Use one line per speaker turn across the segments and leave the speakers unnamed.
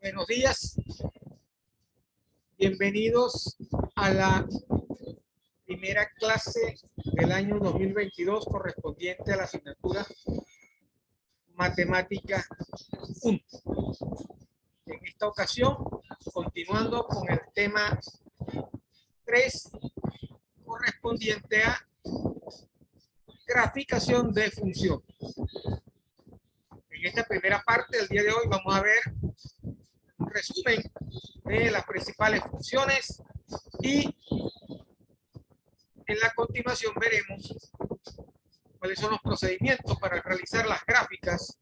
Buenos días, bienvenidos a la primera clase del año 2022 correspondiente a la asignatura Matemática 1. En esta ocasión, continuando con el tema 3 correspondiente a graficación de función. En esta primera parte del día de hoy vamos a ver un resumen de las principales funciones y en la continuación veremos cuáles son los procedimientos para realizar las gráficas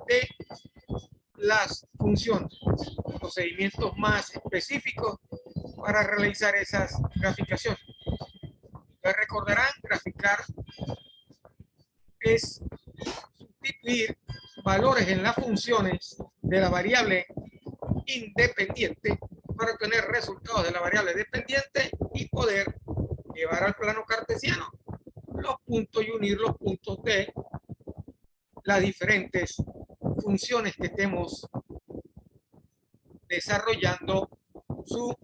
de las funciones, procedimientos más específicos para realizar esas graficaciones. Ustedes recordarán, graficar es sustituir valores en las funciones de la variable independiente para obtener resultados de la variable dependiente y poder llevar al plano cartesiano los puntos y unir los puntos de las diferentes funciones que estemos desarrollando su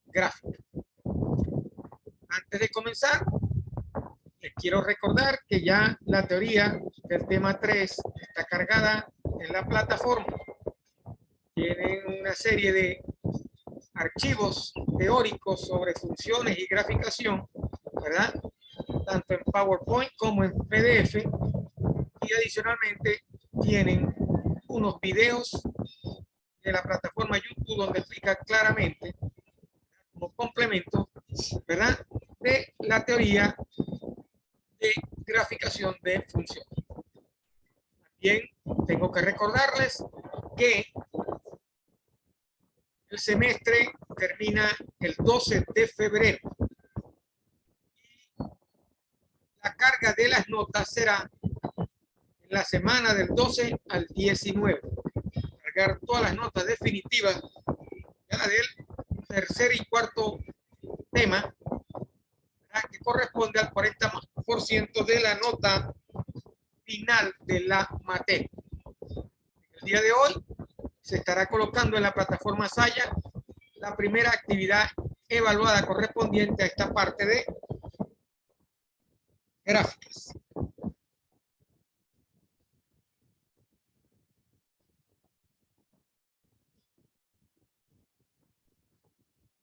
gráfica. Antes de comenzar, les quiero recordar que ya la teoría del tema 3 está cargada en la plataforma. Tienen una serie de archivos teóricos sobre funciones y graficación, ¿verdad? Tanto en PowerPoint como en PDF. Y adicionalmente tienen unos videos de la plataforma YouTube donde explica claramente, como complemento, ¿verdad?, de la teoría de graficación de funciones. También tengo que recordarles que el semestre termina el 12 de febrero. La carga de las notas será en la semana del 12 al 19. Cargar todas las notas definitivas, ya la del tercer y cuarto tema, que corresponde al 40% de la nota final de la materia. El día de hoy se estará colocando en la plataforma Saya la primera actividad evaluada correspondiente a esta parte de gráficas.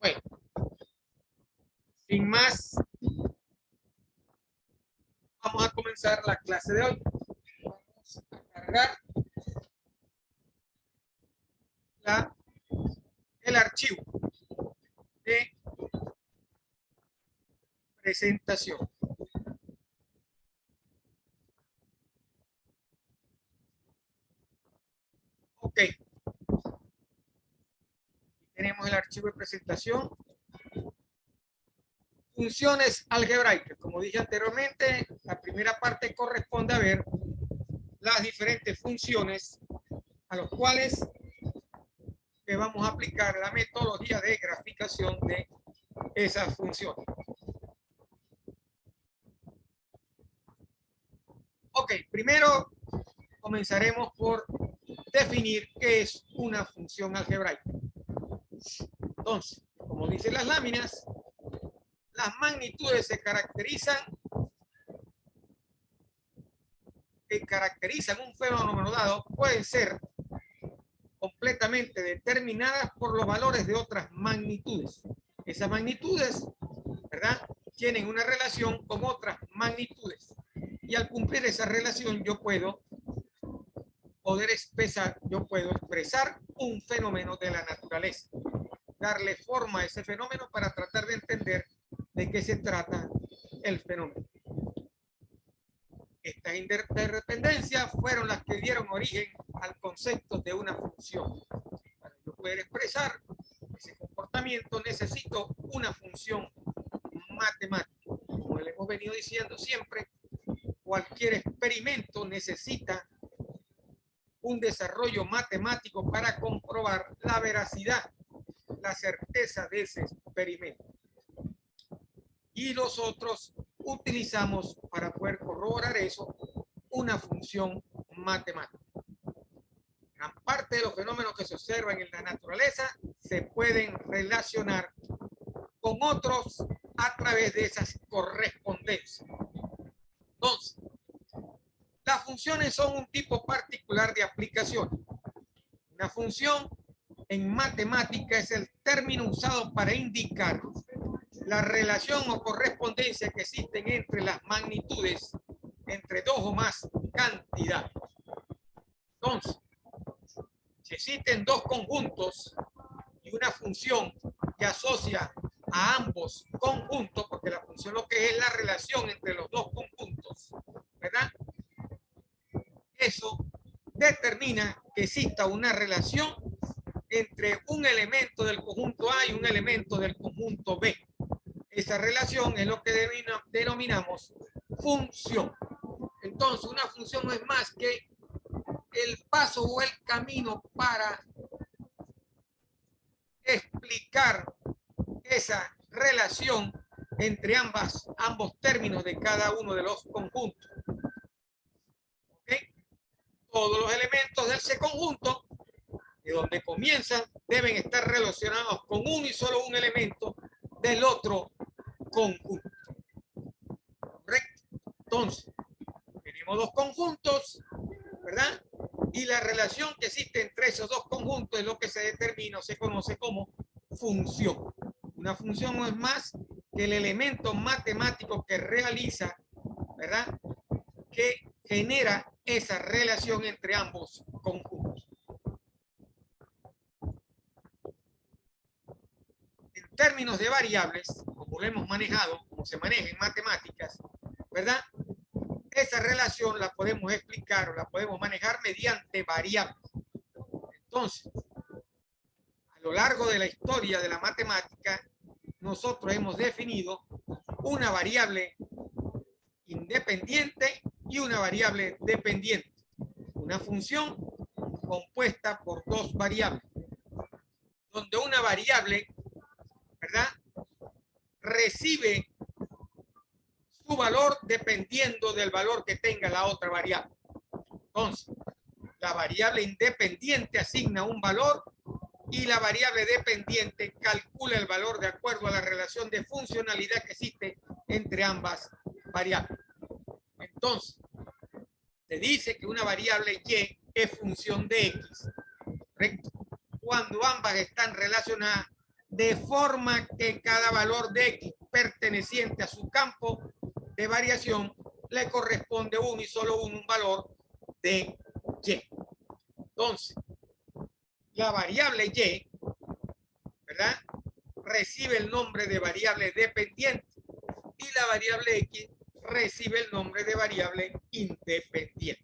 Bueno, sin más, vamos a comenzar la clase de hoy. Vamos a cargar el archivo de presentación. Ok. Tenemos el archivo de presentación. Funciones algebraicas. Como dije anteriormente, la primera parte corresponde a ver las diferentes funciones a las cuales le vamos a aplicar la metodología de graficación de esas funciones. Ok, primero comenzaremos por definir qué es una función algebraica. Entonces, como dicen las láminas, las magnitudes que caracterizan un fenómeno dado pueden ser completamente determinadas por los valores de otras magnitudes. Esas magnitudes, ¿verdad?, tienen una relación con otras magnitudes. Y al cumplir esa relación yo puedo expresar un fenómeno de la naturaleza, darle forma a ese fenómeno para tratar de entender de qué se trata el fenómeno. Estas interdependencias fueron las que dieron origen al concepto de una función. Para yo poder expresar ese comportamiento necesito una función matemática. Como le hemos venido diciendo siempre, cualquier experimento necesita un desarrollo matemático para comprobar la veracidad, la certeza de ese experimento. y los otros utilizamos para poder corroborar eso una función matemática. Gran parte de los fenómenos que se observan en la naturaleza se pueden relacionar con otros a través de esas correspondencias. Entonces, las funciones son un tipo particular de aplicación. Una función en matemática es el término usado para indicar la relación o correspondencia que existen entre las magnitudes, entre dos o más cantidades. Entonces, si existen dos conjuntos y una función que asocia a ambos conjuntos, porque la función lo que es la relación entre los dos conjuntos, ¿verdad? Eso determina que exista una relación entre un elemento del conjunto A y un elemento del conjunto B. Esa relación es lo que denominamos función. Entonces, una función no es más que el paso o el camino para explicar esa relación entre ambos términos de cada uno de los conjuntos. ¿Okay? Todos los elementos de ese conjunto, de donde comienzan, deben estar relacionados con uno y solo un elemento del otro conjunto. ¿Correcto? Entonces, tenemos dos conjuntos, ¿verdad? Y la relación que existe entre esos dos conjuntos es lo que se determina o se conoce como función. Una función no es más que el elemento matemático que realiza, ¿verdad? Que genera esa relación entre ambos conjuntos. En términos de variables, como lo hemos manejado, como se maneja en matemáticas, ¿verdad? Esa relación la podemos explicar o la podemos manejar mediante variables. Entonces, a lo largo de la historia de la matemática, nosotros hemos definido una variable independiente y una variable dependiente. Una función compuesta por dos variables, donde una variable, ¿verdad?, recibe su valor dependiendo del valor que tenga la otra variable. Entonces, la variable independiente asigna un valor y la variable dependiente calcula el valor de acuerdo a la relación de funcionalidad que existe entre ambas variables. Entonces, se dice que una variable y es función de x, ¿correcto? Cuando ambas están relacionadas de forma que cada valor de x perteneciente a su campo de variación le corresponde uno y solo un valor de y. Entonces, la variable y, ¿verdad?, recibe el nombre de variable dependiente y la variable x recibe el nombre de variable independiente.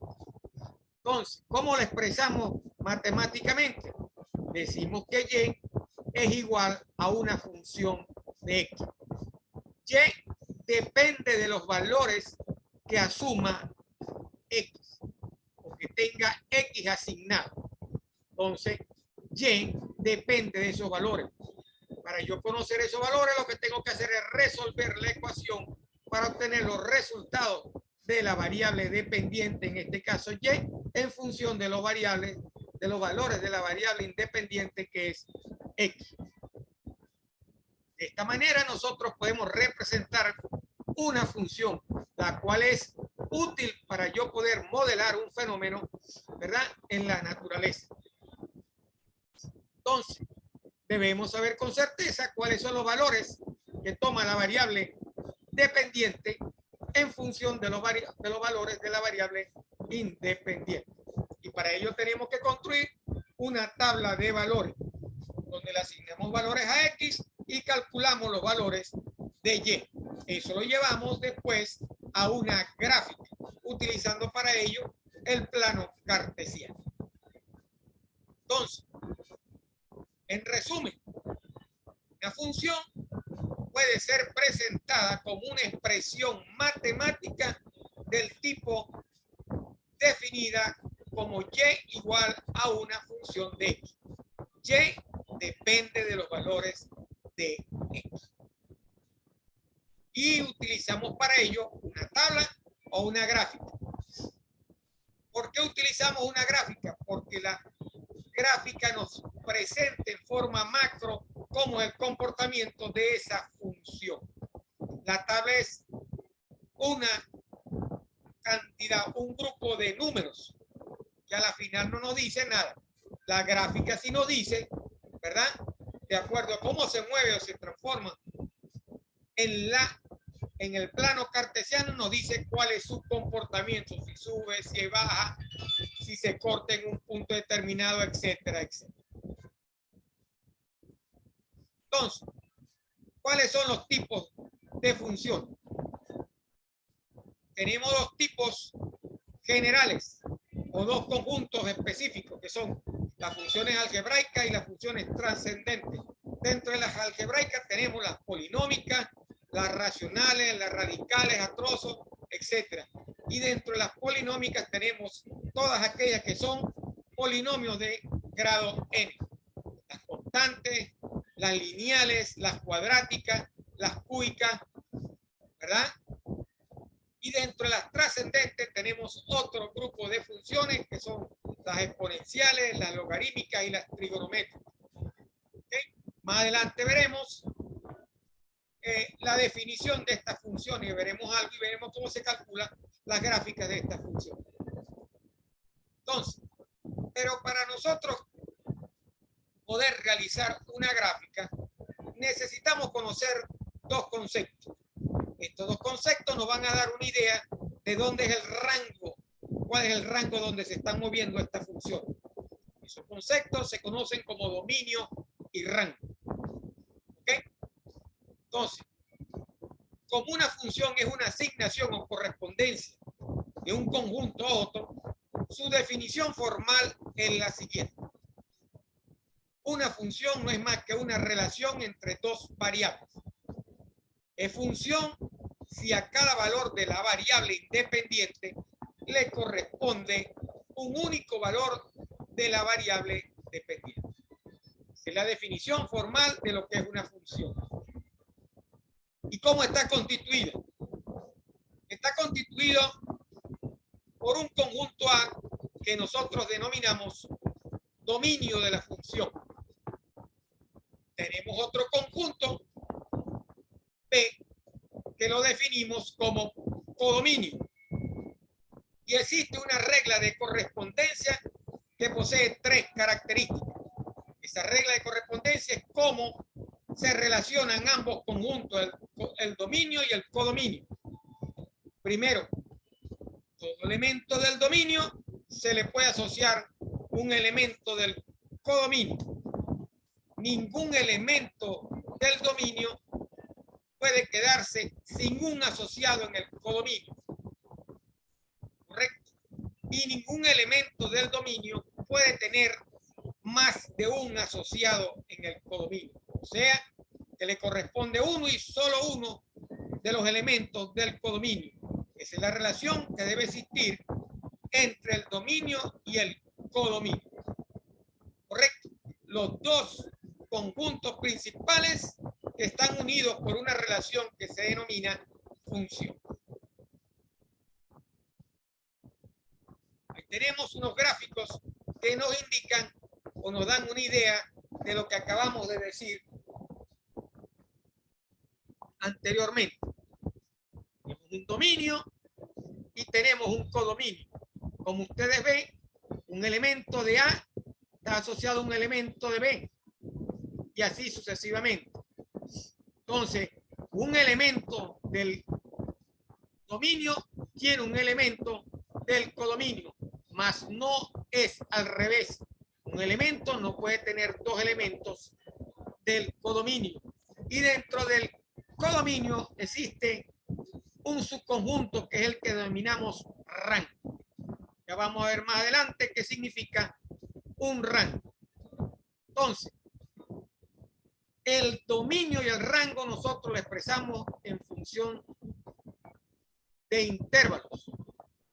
Entonces, ¿cómo lo expresamos matemáticamente? Decimos que y es igual a una función de x. Y depende de los valores que asuma x o que tenga x asignado. Entonces, y depende de esos valores. Para yo conocer esos valores, lo que tengo que hacer es resolver la ecuación para obtener los resultados de la variable dependiente, en este caso y, en función de los valores de la variable independiente que es x. De esta manera nosotros podemos representar una función, la cual es útil para yo poder modelar un fenómeno, ¿verdad?, en la naturaleza. Entonces, debemos saber con certeza cuáles son los valores que toma la variable dependiente en función de los valores de la variable independiente. Y para ello tenemos que construir una tabla de valores, donde le asignamos valores a x y calculamos los valores de y. Eso lo llevamos después a una gráfica, utilizando para ello el plano cartesiano. Entonces, en resumen, una función puede ser presentada como una expresión matemática del tipo definida como y igual a una función de x. Y depende de los valores de x. Y ello una tabla o una gráfica. ¿Por qué utilizamos una gráfica? Porque la gráfica nos presenta en forma macro cómo es el comportamiento de esa función. La tabla es una cantidad, un grupo de números que a la final no nos dice nada. La gráfica sí nos dice, ¿verdad? De acuerdo a cómo se mueve o se transforma en el plano cartesiano, nos dice cuál es su comportamiento, si sube, si baja, si se corta en un punto determinado, etcétera, etcétera. Entonces, ¿cuáles son los tipos de función? Tenemos dos tipos generales o dos conjuntos específicos que son las funciones algebraicas y las funciones trascendentes. Dentro de las algebraicas tenemos las polinómicas, las racionales, las radicales, a trozos, etc. Y dentro de las polinómicas tenemos todas aquellas que son polinomios de grado n. Las constantes, las lineales, las cuadráticas, las cúbicas, ¿verdad? Y dentro de las trascendentes tenemos otro grupo de funciones que son las exponenciales, las logarítmicas y las trigonométricas. ¿Okay? Más adelante veremos la definición de estas funciones y veremos algo y veremos cómo se calculan las gráficas de estas funciones. Entonces, pero para nosotros poder realizar una gráfica necesitamos conocer dos conceptos. Estos dos conceptos nos van a dar una idea de dónde es el rango, cuál es el rango donde se están moviendo estas funciones. Esos conceptos se conocen como dominio y rango. ¿Ok? Entonces, como una función es una asignación o correspondencia de un conjunto a otro, su definición formal es la siguiente. Una función no es más que una relación entre dos variables. Es función si a cada valor de la variable independiente le corresponde un único valor de la variable dependiente. Es la definición formal de lo que es una función. ¿Y cómo está constituida? Está constituido por un conjunto A que nosotros denominamos dominio de la función. Tenemos otro conjunto B que lo definimos como codominio. Y existe una regla de correspondencia que posee tres características. Esa regla de correspondencia es cómo se relacionan ambos conjuntos, el dominio y el codominio. Primero, todo elemento del dominio se le puede asociar un elemento del codominio. Ningún elemento del dominio puede quedarse sin un asociado en el codominio. ¿Correcto? Y ningún elemento del dominio puede tener más de un asociado en el codominio. O sea, que le corresponde uno y solo uno de los elementos del codominio. Esa es la relación que debe existir entre el dominio y el codominio. ¿Correcto? Los dos conjuntos principales que están unidos por una relación que se denomina función. Ahí tenemos unos gráficos que nos indican o nos dan una idea de lo que acabamos de decir anteriormente. Tenemos un dominio y tenemos un codominio. Como ustedes ven, un elemento de A está asociado a un elemento de B y así sucesivamente. Entonces, un elemento del dominio tiene un elemento del codominio, mas no es al revés. Un elemento no puede tener dos elementos del codominio. Y dentro del codominio existe un subconjunto que es el que denominamos rango. Ya vamos a ver más adelante qué significa un rango. Entonces, el dominio y el rango nosotros lo expresamos en función de intervalos.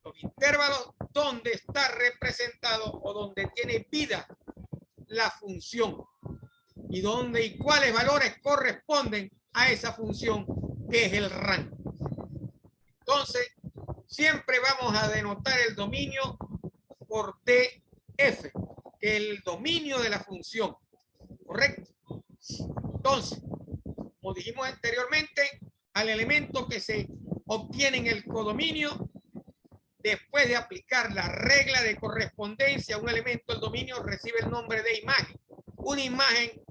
Los intervalos donde está representado o donde tiene vida la función y donde y cuáles valores corresponden a esa función que es el rango. Entonces, siempre vamos a denotar el dominio por TF, que es el dominio de la función. ¿Correcto? Entonces, como dijimos anteriormente, al elemento que se obtiene en el codominio, después de aplicar la regla de correspondencia, un elemento del dominio recibe el nombre de imagen. Una imagen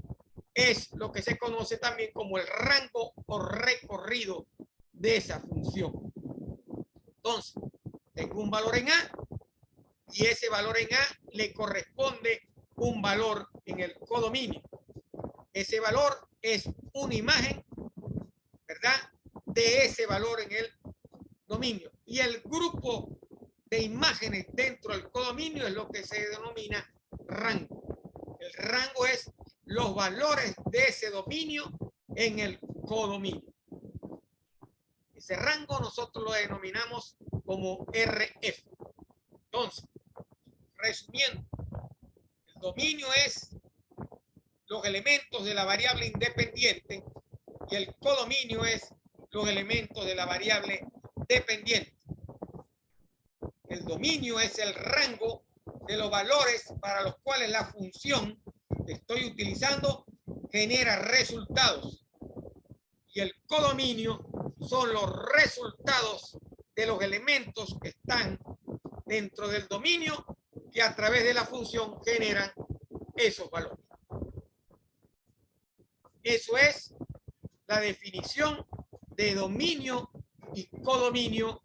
es lo que se conoce también como el rango o recorrido de esa función. Entonces, tengo un valor en A y ese valor en A le corresponde un valor en el codominio. Ese valor es una imagen, ¿verdad?, de ese valor en el dominio. Y el grupo de imágenes dentro del codominio es lo que se denomina rango. El rango es los valores de ese dominio en el codominio. Ese rango nosotros lo denominamos como RF. Entonces, resumiendo, el dominio es los elementos de la variable independiente y el codominio es los elementos de la variable dependiente. El dominio es el rango de los valores para los cuales la función que estoy utilizando genera resultados. Y el codominio son los resultados de los elementos que están dentro del dominio que a través de la función generan esos valores. Eso es la definición de dominio y codominio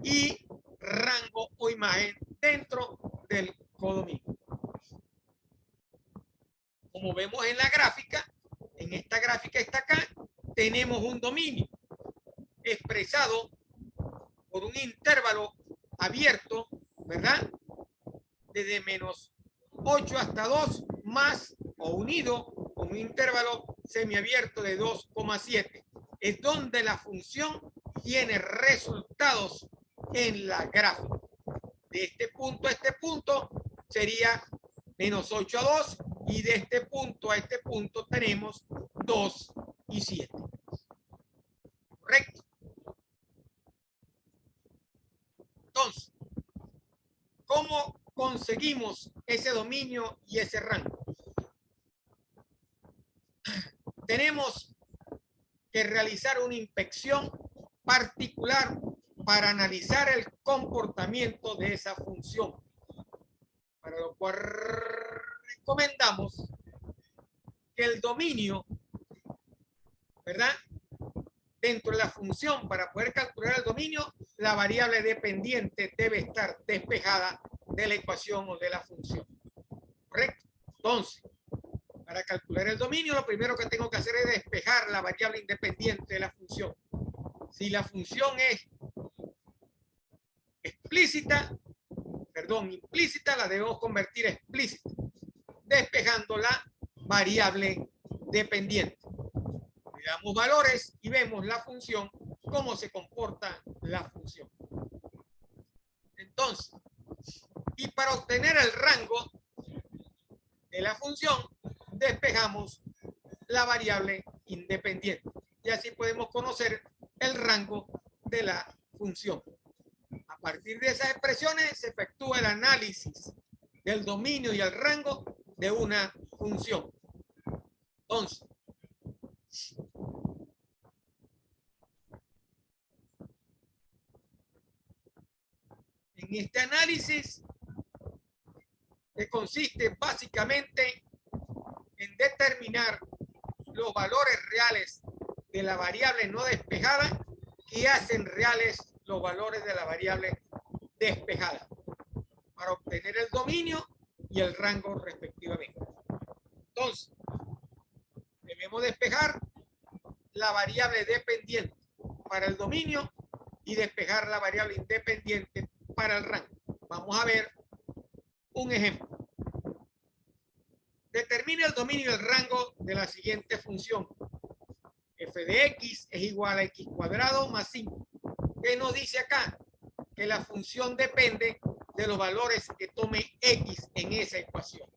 y rango o imagen dentro del codominio. Como vemos en la gráfica, en esta gráfica está acá, tenemos un dominio expresado por un intervalo abierto, ¿verdad?, desde menos 8 hasta 2 más o unido con un intervalo semiabierto de 2,7. Es donde la función tiene resultados en la gráfica. De este punto a este punto sería menos 8 a 2 y de este punto a este punto tenemos 2 y 7. ¿Correcto? Entonces, ¿cómo conseguimos ese dominio y ese rango? Tenemos que realizar una inspección particular para analizar el comportamiento de esa función, para lo cual recomendamos que el dominio, ¿verdad?, dentro de la función, para poder calcular el dominio, la variable dependiente debe estar despejada de la ecuación o de la función. ¿Correcto? Entonces, para calcular el dominio, lo primero que tengo que hacer es despejar la variable independiente de la función. Si la función es implícita, la debemos convertir a explícita, despejando la variable dependiente. Le damos valores y vemos la función, cómo se comporta la función. Entonces, y para obtener el rango de la función, despejamos la variable independiente. Y así podemos conocer el rango de la función. A partir de esas expresiones se efectúa el análisis del dominio y el rango de una función. Entonces, en este análisis, que consiste básicamente en determinar los valores reales de la variable no despejada que hacen reales los valores de la variable despejada para obtener el dominio y el rango respectivamente. Entonces, debemos despejar la variable dependiente para el dominio y despejar la variable independiente para el rango. Vamos a ver un ejemplo. Determina el dominio y el rango de la siguiente función. F de x es igual a x cuadrado más 5. ¿Qué nos dice acá? Que la función depende de los valores que tome x en esa ecuación.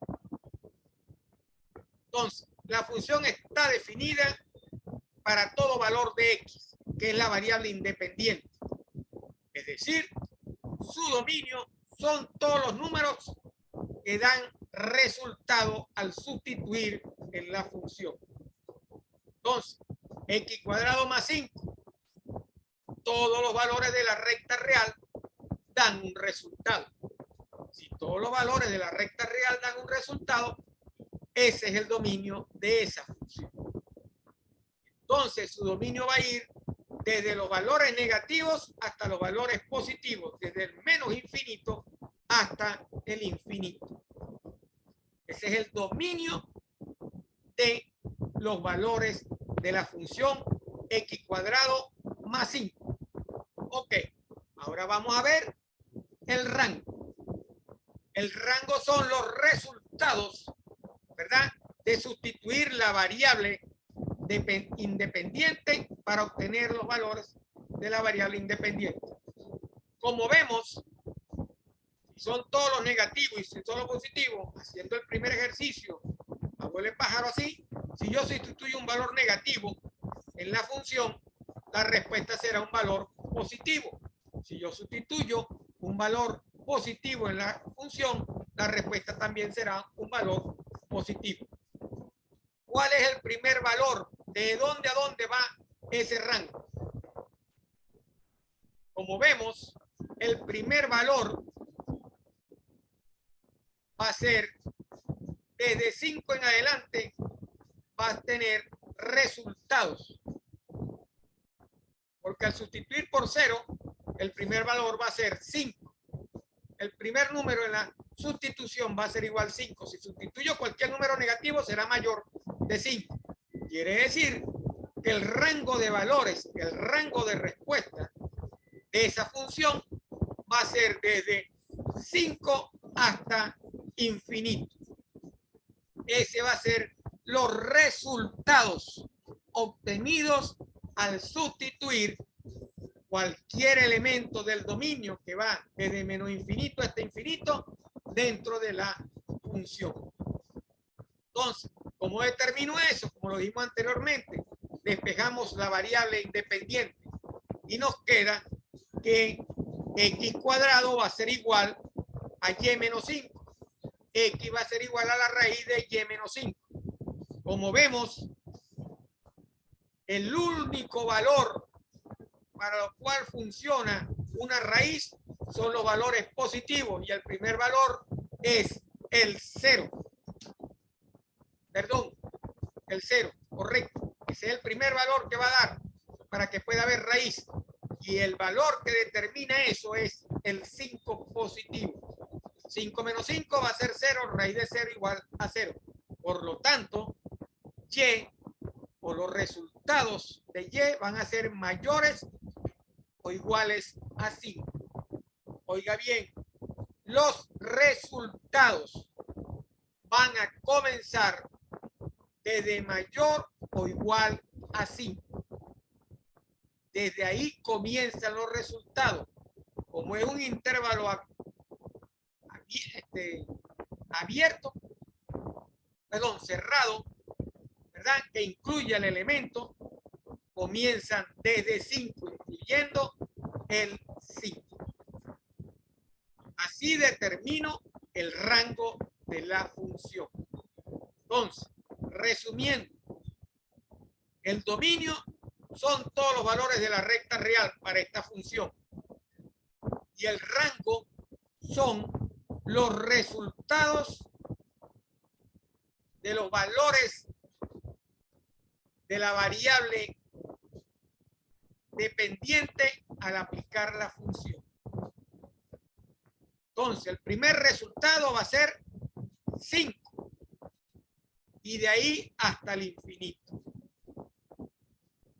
Entonces, la función está definida para todo valor de x, que es la variable independiente. Es decir, su dominio son todos los números que dan resultado al sustituir en la función. Entonces, x cuadrado más 5, todos los valores de la recta real dan un resultado. Si todos los valores de la recta real dan un resultado, ese es el dominio de esa función. Entonces, su dominio va a ir desde los valores negativos hasta los valores positivos, desde el menos infinito hasta el infinito. Ese es el dominio de los valores de la función x cuadrado más 5. Ok, ahora vamos a ver el rango. El rango son los resultados, ¿verdad?, de sustituir la variable independiente para obtener los valores de la variable independiente. Como vemos, si son todos los negativos y si son los positivos, haciendo el primer ejercicio, abuelo el pájaro así, si yo sustituyo un valor negativo en la función, la respuesta será un valor positivo. Si yo sustituyo un valor positivo en la función, la respuesta también será un valor positivo. ¿Cuál es el primer valor? ¿De dónde a dónde va ese rango? Como vemos, el primer valor va a ser desde 5 en adelante, va a tener resultados. Porque al sustituir por 0, el primer valor va a ser 5. El primer número en la sustitución va a ser igual a 5. Si sustituyo cualquier número negativo, será mayor de 5. Quiere decir que el rango de valores, el rango de respuesta de esa función va a ser desde 5 hasta infinito. Ese va a ser los resultados obtenidos al sustituir cualquier elemento del dominio que va desde menos infinito hasta infinito dentro de la función. Entonces, ¿cómo determino eso? Como lo dijimos anteriormente, despejamos la variable independiente y nos queda que x cuadrado va a ser igual a y menos 5. X va a ser igual a la raíz de y menos 5. Como vemos, el único valor para lo cual funciona una raíz son los valores positivos y el primer valor es el 0. Perdón, el 0, correcto. Ese es el primer valor que va a dar para que pueda haber raíz. Y el valor que determina eso es el 5 positivo. 5 menos 5 va a ser 0, raíz de 0 igual a 0. Por lo tanto, y o los resultados de y van a ser mayores o iguales a 5. Oiga bien, los resultados van a comenzar desde mayor o igual a 5. Desde ahí comienzan los resultados. Como es un intervalo abierto, perdón, cerrado, ¿verdad?, que incluye el elemento, comienzan desde 5, incluyendo el 5. Así determino el rango de la función. Entonces, resumiendo, el dominio son todos los valores de la recta real para esta función. Y el rango son los resultados de los valores de la variable dependiente al aplicar la función. Entonces, el primer resultado va a ser 5. Y de ahí hasta el infinito.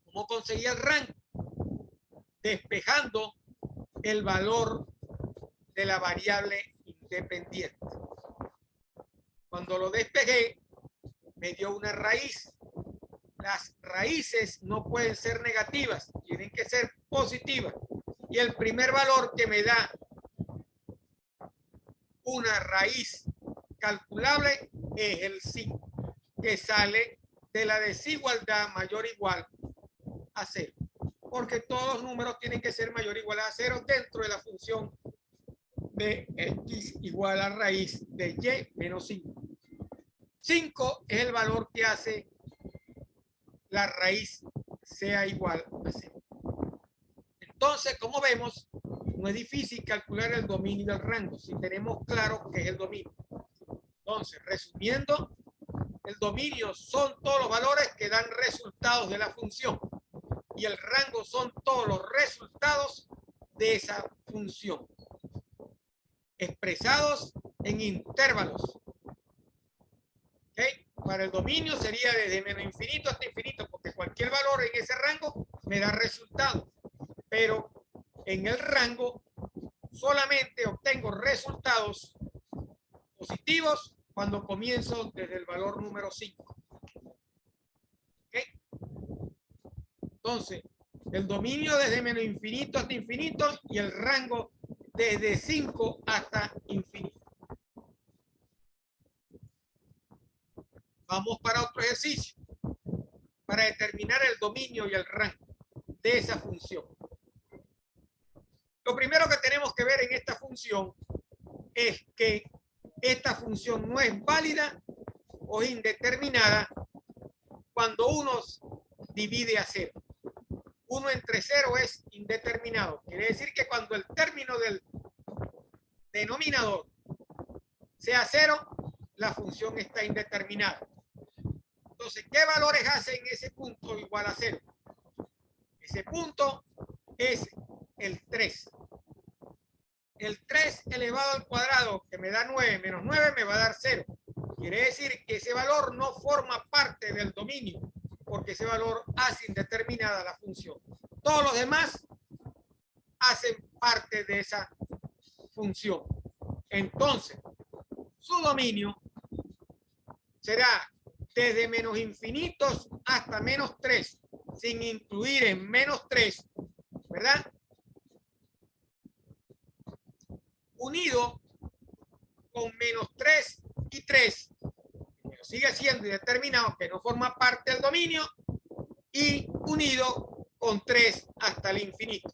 ¿Cómo conseguía el rango? Despejando el valor de la variable independiente. Cuando lo despejé, me dio una raíz. Las raíces no pueden ser negativas, tienen que ser positivas. Y el primer valor que me da una raíz calculable es el 5, que sale de la desigualdad mayor o igual a 0. porque todos los números tienen que ser mayor o igual a 0 dentro de la función de x igual a raíz de y menos 5. 5 es el valor que hace la raíz sea igual a 0. Entonces, como vemos, no es difícil calcular el dominio del rango si tenemos claro qué es el dominio. Entonces, resumiendo, el dominio son todos los valores que dan resultados de la función y el rango son todos los resultados de esa función expresados en intervalos. ¿Okay? Para el dominio sería desde menos infinito hasta infinito, porque cualquier valor en ese rango me da resultado. Pero en el rango solamente obtengo resultados positivos cuando comienzo desde el valor número 5. ¿Okay? Entonces, el dominio desde menos infinito hasta infinito y el rango desde 5 hasta infinito. Vamos para otro ejercicio para determinar el dominio y el rango de esa función. Lo primero que tenemos que ver en esta función es que esta función no es válida o indeterminada cuando uno divide a 0. 1 entre 0 es indeterminado. Quiere decir que cuando el término del denominador sea 0, la función está indeterminada. Entonces, ¿qué valores hacen ese punto igual a 0? Ese punto es el 3. El 3 elevado al cuadrado, que me da 9, menos 9 me va a dar 0. Quiere decir que ese valor no forma parte del dominio, porque ese valor hace indeterminada la función. Todos los demás hacen parte de esa función. Entonces, su dominio será desde menos infinitos hasta menos 3, sin incluir en menos 3, ¿verdad? Unido con menos 3 y 3, pero sigue siendo indeterminado, que no forma parte del dominio, y unido con 3 hasta el infinito.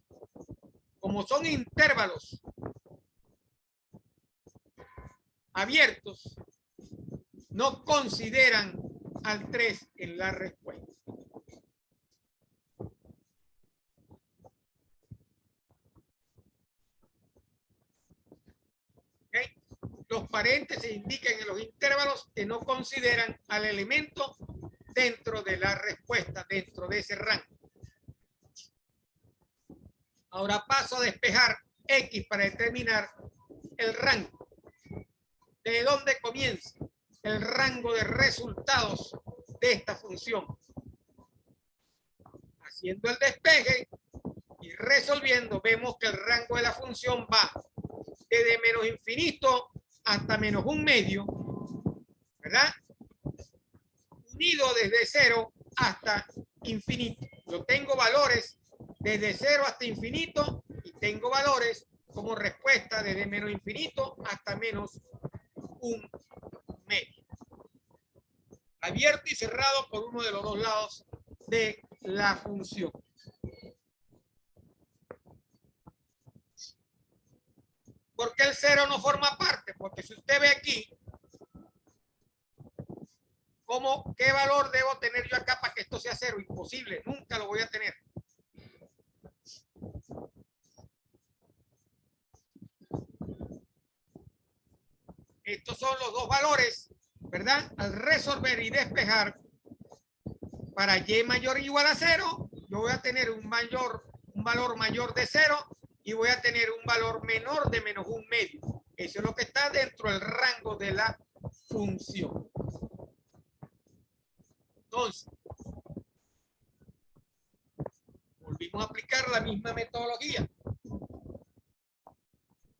Como son intervalos abiertos, no consideran al 3 en la respuesta. ¿Okay? Los paréntesis indican en los intervalos que no consideran al elemento dentro de la respuesta, dentro de ese rango. Ahora paso a despejar X para determinar el rango. ¿De dónde comienza el rango de resultados de esta función? Haciendo el despeje y resolviendo, vemos que el rango de la función va desde menos infinito hasta menos un medio, ¿verdad? Unido desde 0 hasta infinito. Yo tengo valores desde 0 hasta infinito y tengo valores como respuesta desde menos infinito hasta menos un medio. Abierto y cerrado por uno de los dos lados de la función. ¿Por qué el 0 no forma parte? Porque si usted ve aquí, ¿qué valor debo tener yo acá para que esto sea 0? Imposible, nunca lo voy a tener. Estos son los dos valores, ¿verdad? Al resolver y despejar, para y mayor o igual a 0, yo voy a tener un valor mayor de 0 y voy a tener un valor menor de menos un medio. Eso es lo que está dentro del rango de la función. Entonces, volvimos a aplicar la misma metodología.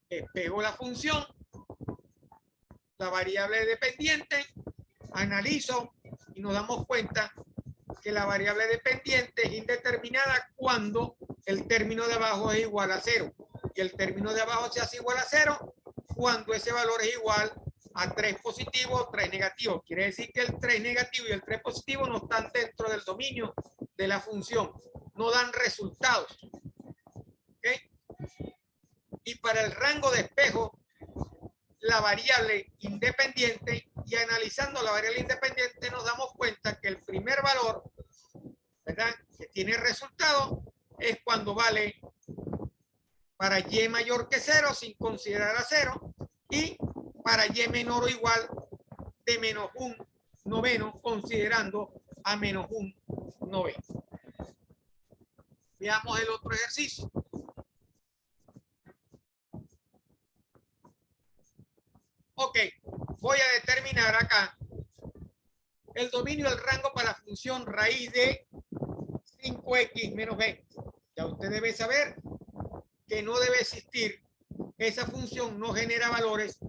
Despego la función, la variable dependiente, analizo y nos damos cuenta que la variable dependiente es indeterminada cuando el término de abajo es igual a 0. Y el término de abajo se hace igual a 0 cuando ese valor es igual a 3 positivo o 3 negativo. Quiere decir que el 3 negativo y el 3 positivo no están dentro del dominio de la función. no dan resultados. ¿Okay? Y para el rango de espejo, la variable independiente, y analizando la variable independiente nos damos cuenta que el primer valor, ¿verdad?, que tiene resultado es cuando vale para y mayor que 0 sin considerar a 0 y para y menor o igual de menos un noveno considerando a menos un noveno. Veamos el otro ejercicio. Ok, voy a determinar acá el dominio del rango para la función raíz de 5x menos 20. Ya usted debe saber que no debe existir, esa función no genera valores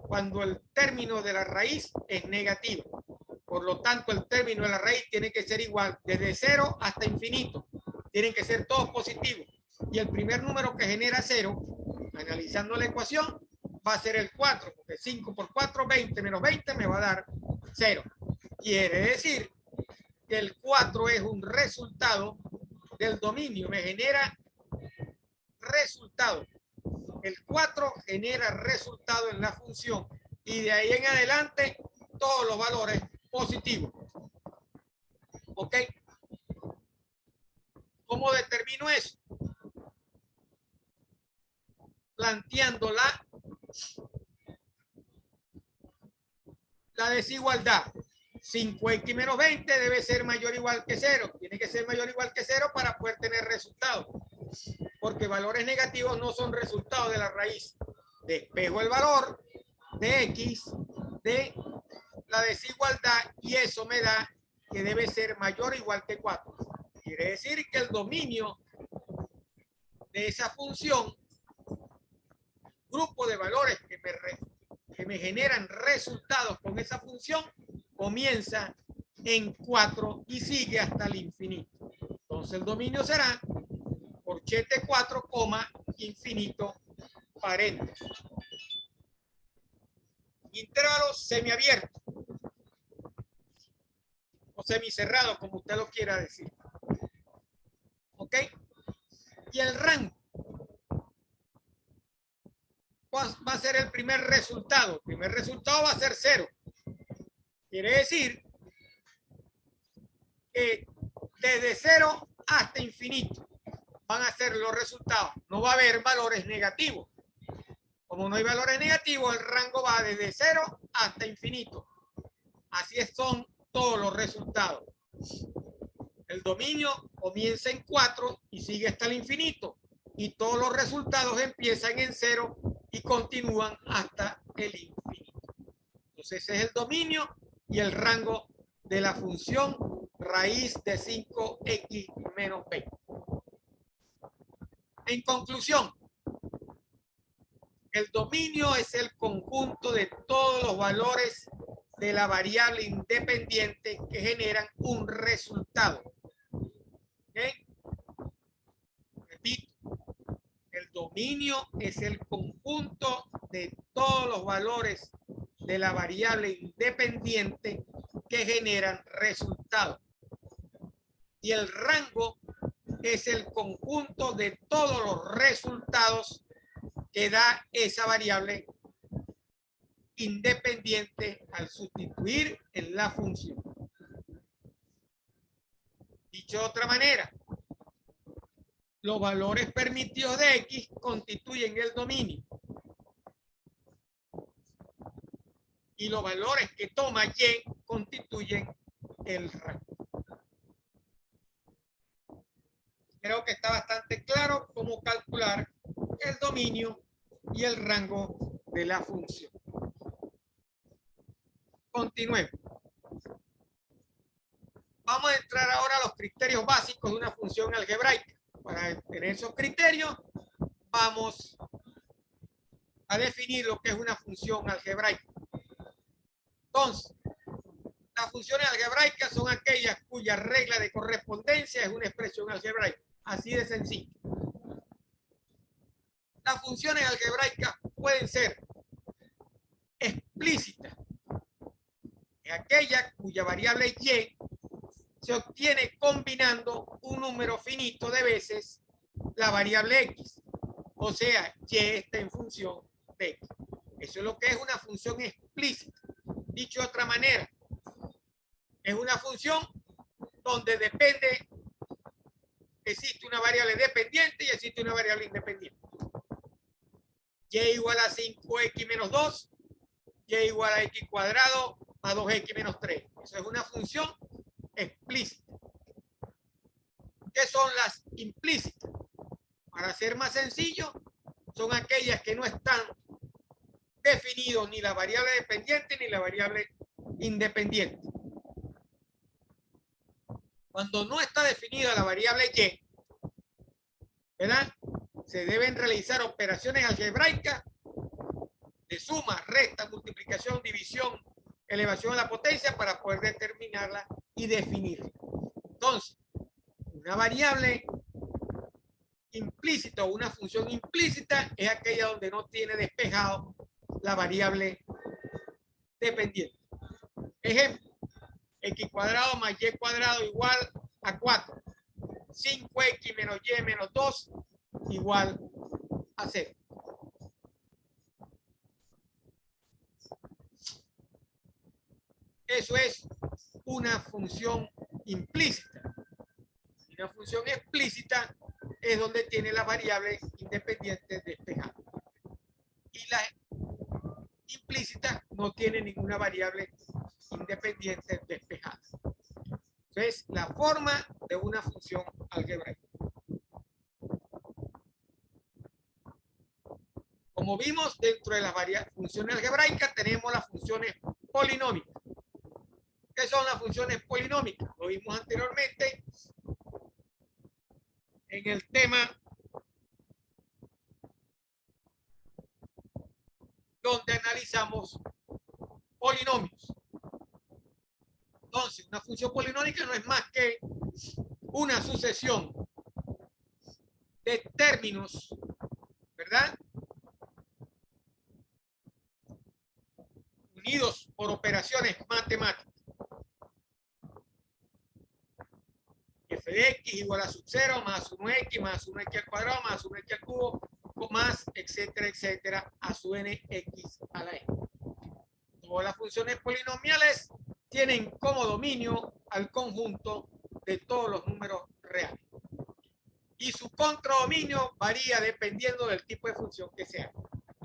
cuando el término de la raíz es negativo. Por lo tanto, el término de la raíz tiene que ser igual desde 0 hasta infinito. Tienen que ser todos positivos. Y el primer número que genera 0, analizando la ecuación, va a ser el 4, porque 5 por 4, 20 menos 20 me va a dar 0. Quiere decir que el 4 es un resultado del dominio, me genera resultado. El 4 genera resultado en la función y de ahí en adelante todos los valores positivos. ¿Ok? ¿Cómo determino eso? Planteando la desigualdad. 5x menos 20 debe ser mayor o igual que 0. Tiene que ser mayor o igual que 0 para poder tener resultado. Porque valores negativos no son resultados de la raíz. Despejo el valor de x de la desigualdad y eso me da que debe ser mayor o igual que 4. Quiere decir que el dominio de esa función, grupo de valores que me generan resultados con esa función, comienza en 4 y sigue hasta el infinito. Entonces el dominio será corchete 4, infinito, paréntesis. Intervalo semiabierto o semicerrado, como usted lo quiera decir. ¿Ok? Y el rango va a ser el primer resultado. El primer resultado va a ser 0. Quiere decir que desde 0 hasta infinito van a ser los resultados. No va a haber valores negativos. Como no hay valores negativos, el rango va desde 0 hasta infinito. Así son todos los resultados. El dominio comienza en 4 y sigue hasta el infinito. Y todos los resultados empiezan en 0 y continúan hasta el infinito. Entonces ese es el dominio y el rango de la función raíz de 5x menos 20. En conclusión, el dominio es el conjunto de todos los valores de la variable independiente que generan un resultado. ¿Okay? Repito, el dominio es el conjunto de todos los valores de la variable independiente que generan resultados. Y el rango es el conjunto de todos los resultados que da esa variable independiente al sustituir en la función. Dicho de otra manera, los valores permitidos de X constituyen el dominio. Y los valores que toma Y constituyen el rango. Creo que está bastante claro cómo calcular el dominio y el rango de la función. Continuemos. Vamos a entrar ahora a los criterios básicos de una función algebraica. Para tener esos criterios, vamos a definir lo que es una función algebraica. Entonces, las funciones algebraicas son aquellas cuya regla de correspondencia es una expresión algebraica. Así de sencillo. Las funciones algebraicas pueden ser explícitas. Es aquella cuya variable y se obtiene combinando un número finito de veces la variable x. O sea, y está en función de x. Eso es lo que es una función explícita. Dicho de otra manera, es una función donde depende, existe una variable dependiente y existe una variable independiente. Y igual a 5x menos 2, y igual a x cuadrado más 2x menos 3. Eso es una función explícita. ¿Qué son las implícitas? Para ser más sencillo, son aquellas que no están definidos ni la variable dependiente ni la variable independiente. Cuando no está definida la variable y, ¿verdad?, se deben realizar operaciones algebraicas de suma, resta, multiplicación, división, elevación a la potencia para poder determinarla y definirla. Entonces, una variable implícita o una función implícita es aquella donde no tiene despejado la variable dependiente. Ejemplo, x cuadrado más y cuadrado igual a 4. 5x menos y menos 2 igual a 0. Eso es una función implícita. Una función explícita es donde tiene las variables independientes despejadas. Y la implícita no tiene ninguna variable independiente despejada. Entonces, la forma de una función algebraica. Como vimos, dentro de las funciones algebraicas tenemos las funciones polinómicas. ¿Qué son las funciones polinómicas? Lo vimos anteriormente en el tema donde analizamos polinomios. Entonces, una función polinómica no es más que una sucesión de términos, ¿verdad?, unidos por operaciones matemáticas. F de x igual a sub 0 más 1x más 1x al cuadrado más 1x al cubo más etcétera, etcétera, a su nx a la n. Todas las funciones polinomiales tienen como dominio al conjunto de todos los números reales. Y su contradominio varía dependiendo del tipo de función que sea.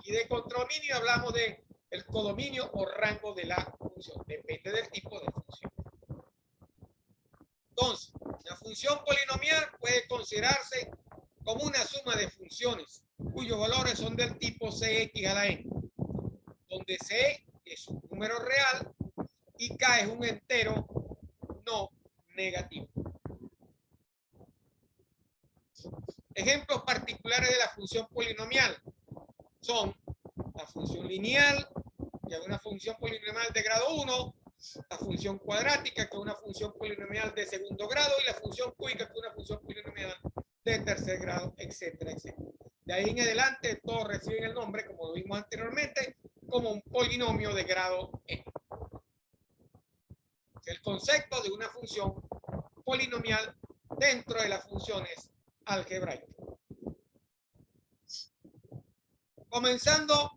Y de contradominio hablamos de el codominio o rango de la función. Depende del tipo de función. Entonces, la función polinomial puede considerarse como una suma de funciones cuyos valores son del tipo cx a la n, donde c es un número real y k es un entero no negativo. Ejemplos particulares de la función polinomial son la función lineal, que es una función polinomial de grado 1, la función cuadrática, que es una función polinomial de segundo grado, y la función cúbica, que es una función polinomial de tercer grado, etcétera, etcétera. De ahí en adelante, todos reciben el nombre, como lo vimos anteriormente, como un polinomio de grado n. El concepto de una función polinomial dentro de las funciones algebraicas. Comenzando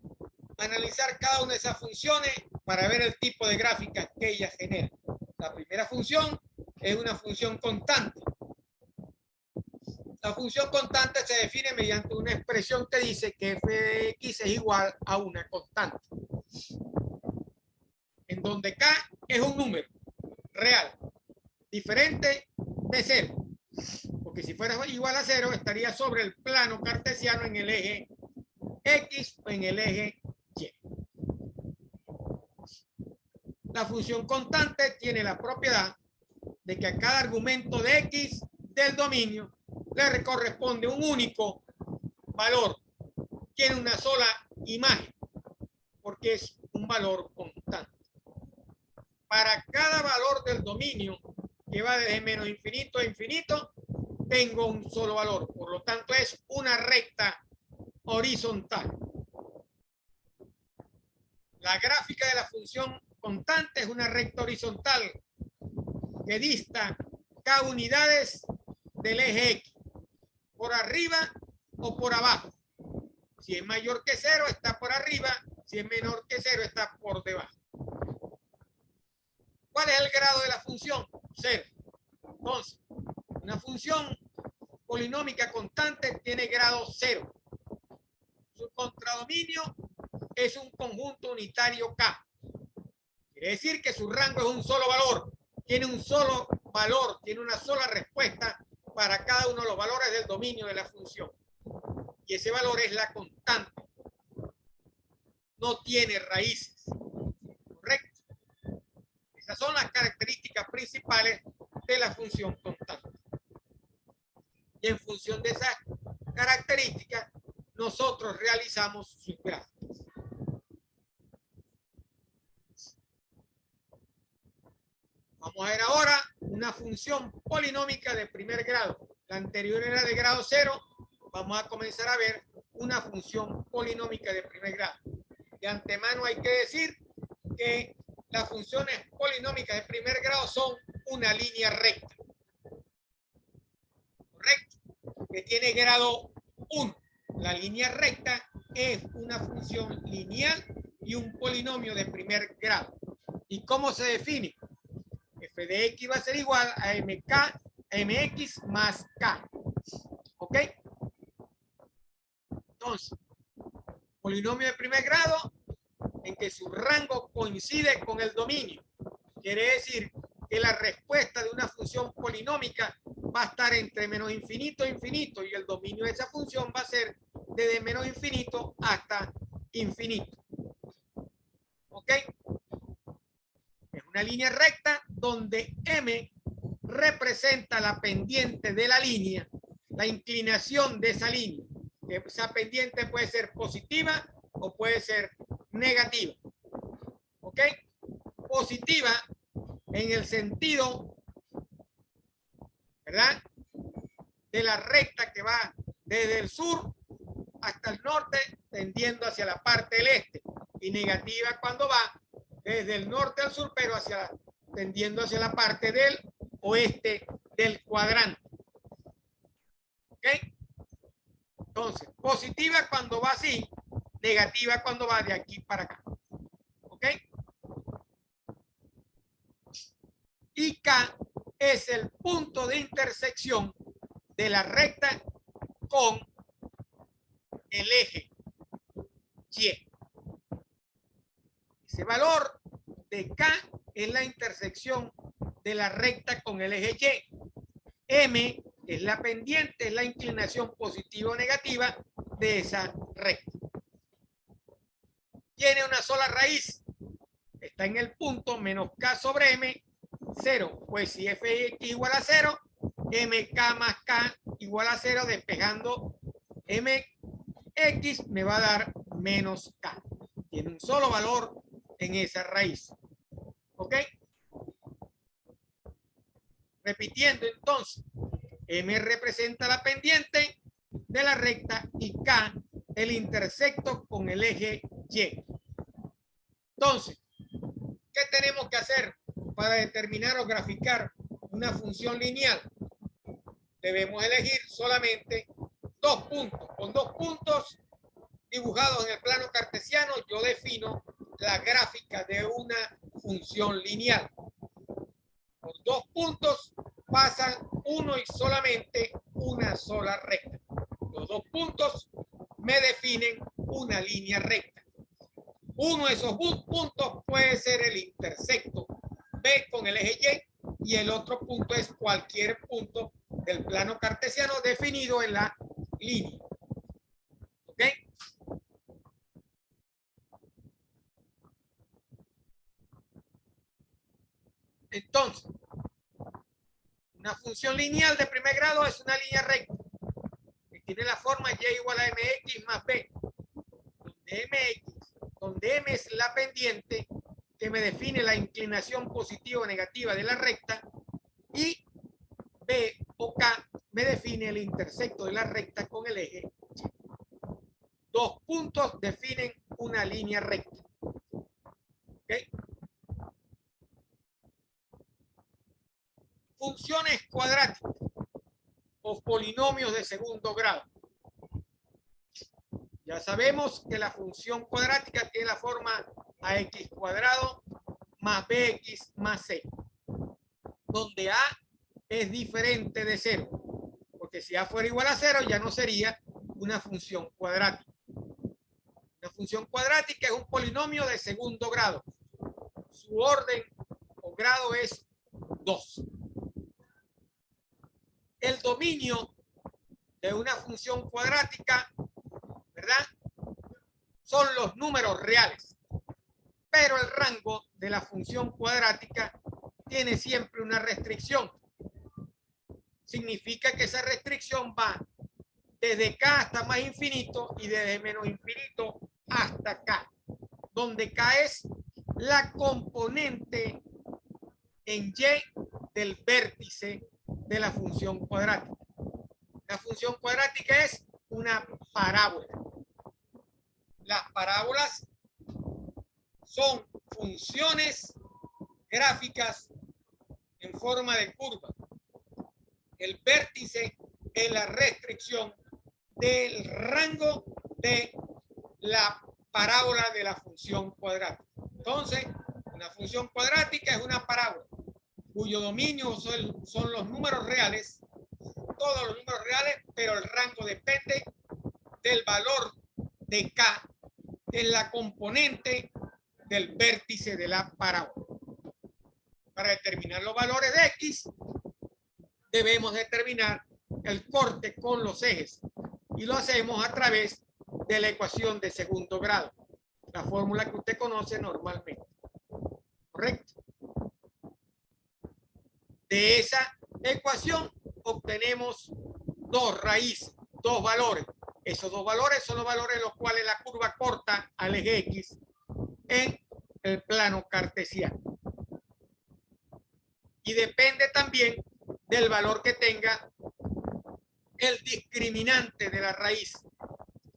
a analizar cada una de esas funciones para ver el tipo de gráficas que ellas generan. La primera función es una función constante. La función constante se define mediante una expresión que dice que f de x es igual a una constante, en donde k es un número real, diferente de 0. Porque si fuera igual a 0, estaría sobre el plano cartesiano en el eje X o en el eje Y. La función constante tiene la propiedad de que a cada argumento de X del dominio le corresponde un único valor. Tiene una sola imagen, porque es un valor constante. Para cada valor del dominio que va desde menos infinito a infinito, tengo un solo valor. Por lo tanto, es una recta horizontal. La gráfica de la función constante es una recta horizontal que dista K unidades del eje X, por arriba o por abajo. Si es mayor que 0, está por arriba. Si es menor que 0, está por debajo. ¿Cuál es el grado de la función? 0. Entonces, una función polinómica constante tiene grado 0. Su contradominio es un conjunto unitario K. Quiere decir que su rango es un solo valor. Tiene un solo valor, tiene una sola respuesta para cada uno de los valores del dominio de la función. Y ese valor es la constante. No tiene raíces. ¿Correcto? Esas son las características principales de la función constante. Y en función de esas características, nosotros realizamos sus gráficas. Vamos a ver ahora una función polinómica de primer grado. La anterior era de grado 0. Vamos a comenzar a ver una función polinómica de primer grado. De antemano hay que decir que las funciones polinómicas de primer grado son una línea recta. ¿Correcto? Que tiene grado 1. La línea recta es una función lineal y un polinomio de primer grado. ¿Y cómo se define? F de X va a ser igual a mx más K. ¿Ok? Entonces, polinomio de primer grado en que su rango coincide con el dominio. Quiere decir que la respuesta de una función polinómica va a estar entre menos infinito e infinito y el dominio de esa función va a ser desde menos infinito hasta infinito. ¿Ok? Es una línea recta donde M representa la pendiente de la línea, la inclinación de esa línea. Esa pendiente puede ser positiva o puede ser negativa. ¿Ok? Positiva en el sentido, ¿verdad?, de la recta que va desde el sur hasta el norte tendiendo hacia la parte del este, y negativa cuando va desde el norte al sur pero tendiendo hacia la parte del oeste del cuadrante. ¿Ok? Entonces, positiva cuando va así, negativa cuando va de aquí para acá. ¿Ok? Y K es el punto de intersección de la recta con el eje Y. Ese valor de K es la intersección de la recta con el eje Y. M es la pendiente, es la inclinación positiva o negativa de esa recta. Tiene una sola raíz. Está en el punto menos K sobre M, 0. Pues si Fx igual a 0, MK más K igual a 0, despejando MX me va a dar menos K. Tiene un solo valor en esa raíz. ¿Ok? Repitiendo entonces, M representa la pendiente de la recta y K el intersecto con el eje Y. Entonces, ¿qué tenemos que hacer para determinar o graficar una función lineal? Debemos elegir solamente dos puntos. Con dos puntos dibujados en el plano cartesiano, yo defino la gráfica de una función lineal. Por dos puntos pasan uno y solamente una sola recta. Los dos puntos me definen una línea recta. Uno de esos puntos puede ser el intersecto B con el eje Y el otro punto es cualquier punto del plano cartesiano definido en la línea. ¿Ok? Entonces, una función lineal de primer grado es una línea recta que tiene la forma Y igual a mx más b, donde m es la pendiente que me define la inclinación positiva o negativa de la recta y b o k me define el intersecto de la recta con el eje Y. Dos puntos definen una línea recta. ¿Ok? Funciones cuadráticas o polinomios de segundo grado. Ya sabemos que la función cuadrática tiene la forma ax cuadrado más bx más c, donde a es diferente de 0, porque si a fuera igual a 0 ya no sería una función cuadrática. Una función cuadrática es un polinomio de segundo grado. Su orden o grado es 2. El dominio de una función cuadrática, ¿verdad?, son los números reales, pero el rango de la función cuadrática tiene siempre una restricción. Significa que esa restricción va desde k hasta más infinito y desde menos infinito hasta k, donde k es la componente en y del vértice de la función cuadrática. La función cuadrática es una parábola. Las parábolas son funciones gráficas en forma de curva. El vértice es la restricción del rango de la parábola de la función cuadrática. Entonces, una función cuadrática es una parábola cuyo dominio son los números reales, todos los números reales, pero el rango depende del valor de k, que es la componente del vértice de la parábola. Para determinar los valores de x, debemos determinar el corte con los ejes y lo hacemos a través de la ecuación de segundo grado, la fórmula que usted conoce normalmente. ¿Correcto? De esa ecuación obtenemos dos raíces, dos valores. Esos dos valores son los valores en los cuales la curva corta al eje X en el plano cartesiano. Y depende también del valor que tenga el discriminante de la raíz.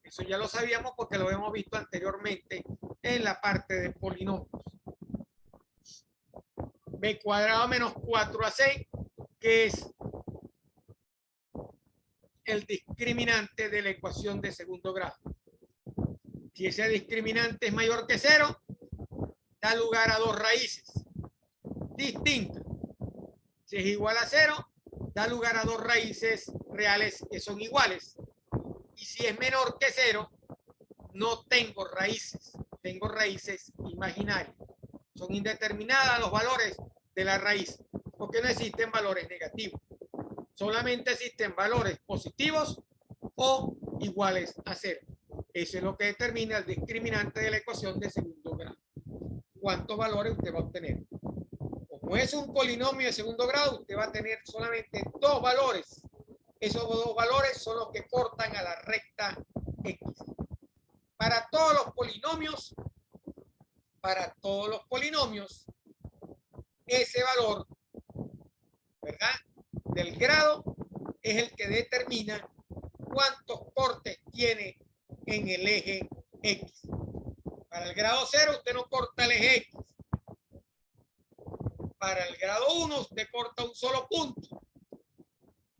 Eso ya lo sabíamos porque lo hemos visto anteriormente en la parte de polinomios. B cuadrado menos 4ac, que es el discriminante de la ecuación de segundo grado. Si ese discriminante es mayor que 0, da lugar a dos raíces distintas. Si es igual a 0, da lugar a dos raíces reales que son iguales. Y si es menor que 0, no tengo raíces, tengo raíces imaginarias. Son indeterminadas los valores de la raíz, porque no existen valores negativos. Solamente existen valores positivos o iguales a 0. Eso es lo que determina el discriminante de la ecuación de segundo grado. ¿Cuántos valores usted va a obtener? Como es un polinomio de segundo grado, usted va a tener solamente dos valores. Esos dos valores son los que cortan a la recta X. Para todos los polinomios, ese valor, ¿verdad?, del grado es el que determina cuántos cortes tiene en el eje X. Para el grado 0 usted no corta el eje X. Para el grado 1 usted corta un solo punto.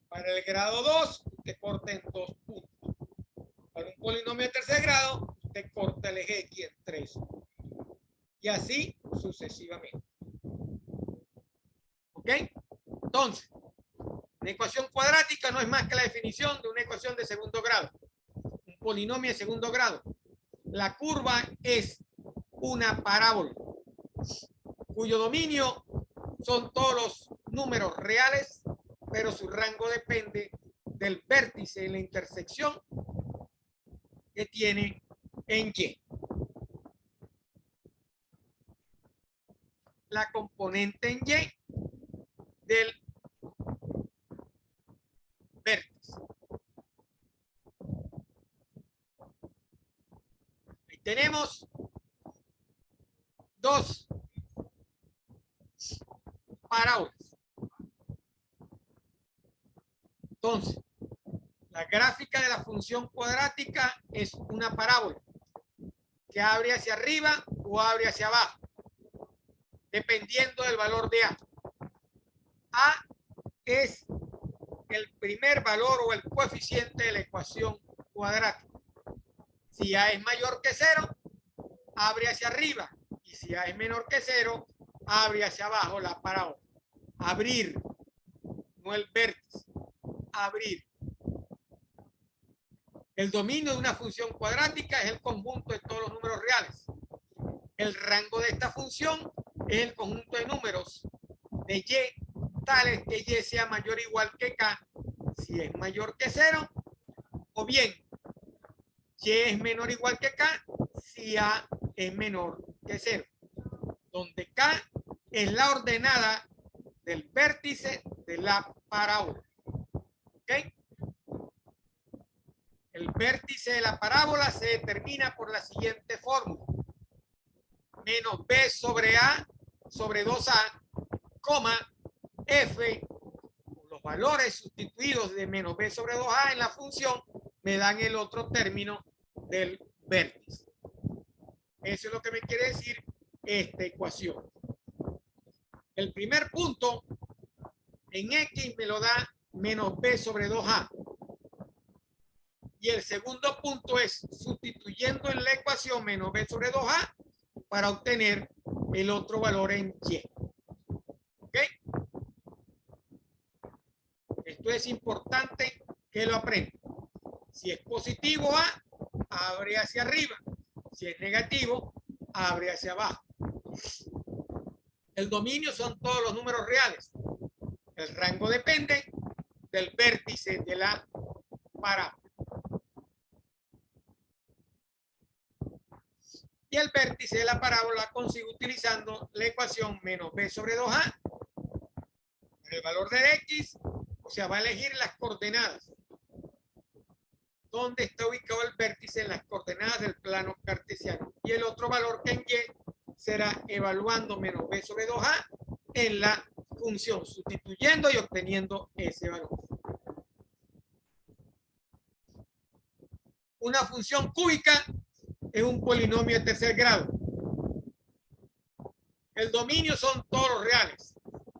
Para el grado 2 usted corta en 2 puntos. Para un polinomio de tercer grado usted corta el eje X en 3. Y así sucesivamente. ¿Ok? Entonces, una ecuación cuadrática no es más que la definición de una ecuación de segundo grado. Un polinomio de segundo grado. La curva es una parábola cuyo dominio son todos los números reales, pero su rango depende del vértice en la intersección que tiene en Y. La componente en Y del vértice. Ahí tenemos dos parábolas. Entonces, la gráfica de la función cuadrática es una parábola que abre hacia arriba o abre hacia abajo, dependiendo del valor de A. A es el primer valor o el coeficiente de la ecuación cuadrática. Si A es mayor que 0, abre hacia arriba. Y si A es menor que 0, abre hacia abajo la parábola. Abrir, no el vértice. Abrir. El dominio de una función cuadrática es el conjunto de todos los números reales. El rango de esta función es el conjunto de números de y tales que y sea mayor o igual que k si es mayor que 0, o bien y es menor o igual que k si a es menor que 0, donde k es la ordenada del vértice de la parábola. ¿Ok? El vértice de la parábola se determina por la siguiente fórmula: menos b sobre a sobre 2a, f, los valores sustituidos de menos b sobre 2a en la función me dan el otro término del vértice. Eso es lo que me quiere decir esta ecuación. El primer punto en x me lo da menos b sobre 2a. Y el segundo punto es sustituyendo en la ecuación menos b sobre 2a para obtener el otro valor en y. ¿Ok? Esto es importante que lo aprendan. Si es positivo A, abre hacia arriba. Si es negativo, abre hacia abajo. El dominio son todos los números reales. El rango depende del vértice de la parábola. Y el vértice de la parábola consigo utilizando la ecuación menos b sobre 2a. El valor de x, o sea, va a elegir las coordenadas. ¿Dónde está ubicado el vértice? En las coordenadas del plano cartesiano. Y el otro valor que en y será evaluando menos b sobre 2a en la función, sustituyendo y obteniendo ese valor. Una función cúbica es un polinomio de tercer grado. El dominio son todos los reales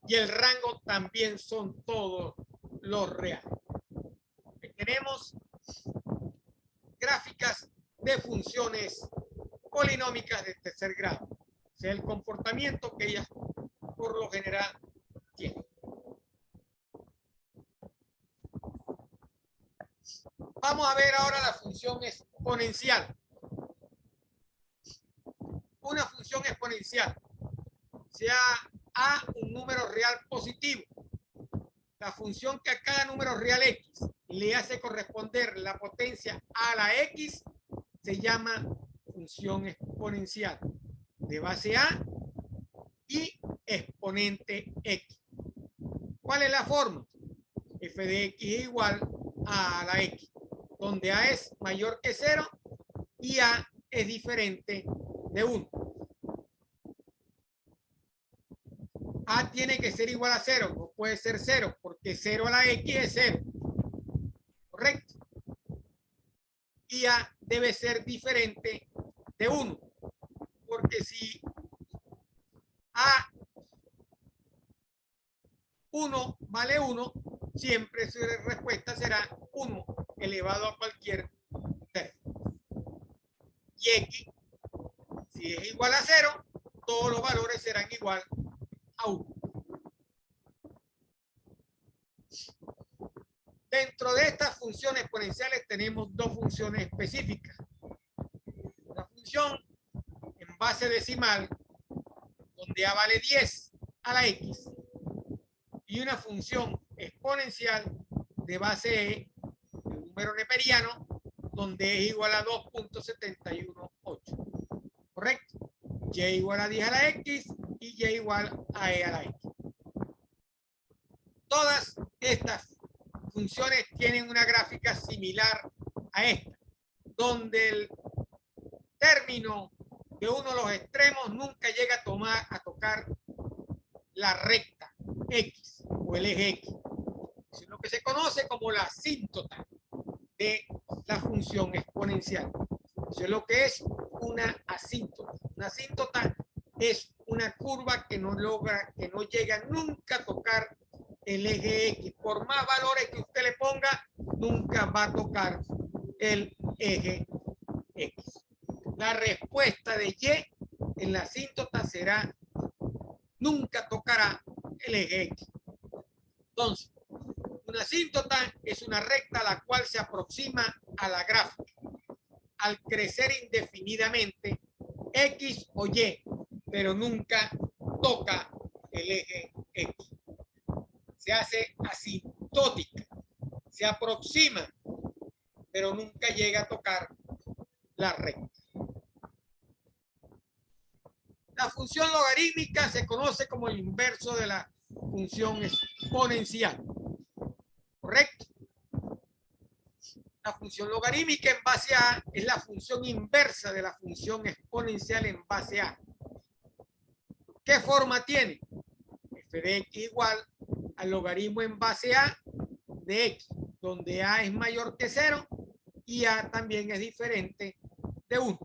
y el rango también son todos los reales. Tenemos gráficas de funciones polinómicas de tercer grado. O sea, el comportamiento que ellas por lo general tienen. Vamos a ver ahora la función exponencial. Una función exponencial, sea a un número real positivo, la función que a cada número real x le hace corresponder la potencia a la x se llama función exponencial de base a y exponente x. ¿Cuál es la fórmula? F de x es igual a la x, donde a es mayor que 0 y a es diferente de 1. A tiene que ser igual a 0, no puede ser 0, porque 0 a la x es 0. ¿Correcto? Y A debe ser diferente de 1, porque si A 1 vale 1, siempre su respuesta será 1 elevado a cualquier término. Y x, si es igual a 0, todos los valores serán igual a 1. Dentro de estas funciones exponenciales tenemos dos funciones específicas. Una función en base decimal, donde a vale 10 a la x, y una función exponencial de base e, el número neperiano, donde es igual a 2.718. ¿Correcto? Y igual a 10 a la x y y igual a e a la x. Todas estas funciones tienen una gráfica similar a esta, donde el término de uno de los extremos nunca llega a tocar la recta x o el eje x, sino que se conoce como la asíntota de la función exponencial. Eso es lo que es una asíntota. Una asíntota es una curva que no llega nunca a tocar el eje X. Por más valores que usted le ponga, nunca va a tocar el eje X. La respuesta de Y en la asíntota será, nunca tocará el eje X. Entonces, una asíntota es una recta la cual se aproxima a la gráfica al crecer indefinidamente X o Y, pero nunca toca el eje X. Se hace asintótica, se aproxima, pero nunca llega a tocar la recta. La función logarítmica se conoce como el inverso de la función exponencial. ¿Correcto? La función logarítmica en base a es la función inversa de la función exponencial en base a. ¿Qué forma tiene? F de X igual al logaritmo en base a de X, donde A es mayor que 0 y A también es diferente de 1.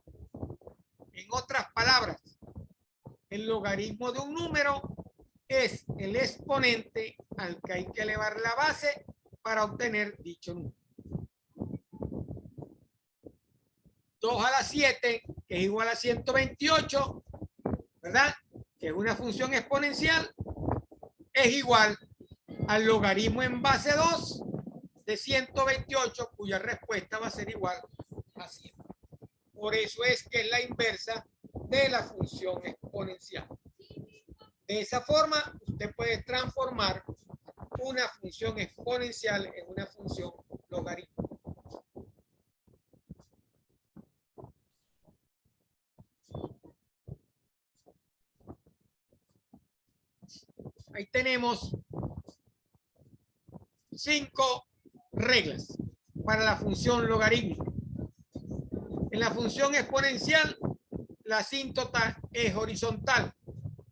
En otras palabras, el logaritmo de un número es el exponente al que hay que elevar la base para obtener dicho número. 2 a la 7, que es igual a 128, ¿verdad? Que es una función exponencial, es igual al logaritmo en base 2 de 128, cuya respuesta va a ser igual a 100. Por eso es que es la inversa de la función exponencial. De esa forma, usted puede transformar una función exponencial en una función logarítmica. Ahí tenemos 5 reglas para la función logarítmica. En la función exponencial, la asíntota es horizontal.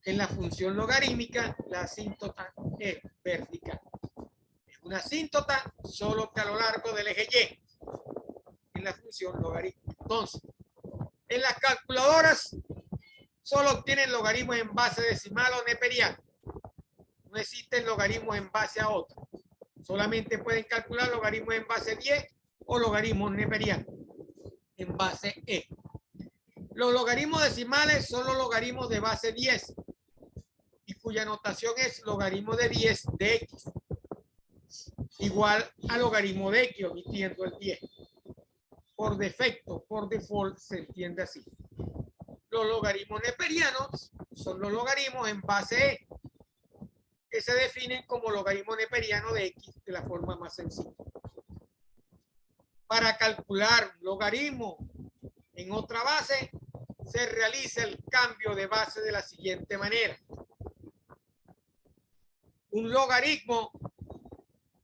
En la función logarítmica, la asíntota es vertical. Es una asíntota solo que a lo largo del eje Y en la función logarítmica. Entonces, en las calculadoras solo obtienen logaritmos en base decimal o neperiano. No existen logaritmos en base a otra. Solamente pueden calcular logaritmos en base 10 o logaritmos neperianos en base E. Los logaritmos decimales son los logaritmos de base 10 y cuya notación es logaritmo de 10 de X igual a logaritmo de X, omitiendo el 10. Por defecto, por default, se entiende así. Los logaritmos neperianos son los logaritmos en base E, que se definen como logaritmo neperiano de X de la forma más sencilla. Para calcular un logaritmo en otra base, se realiza el cambio de base de la siguiente manera. Un logaritmo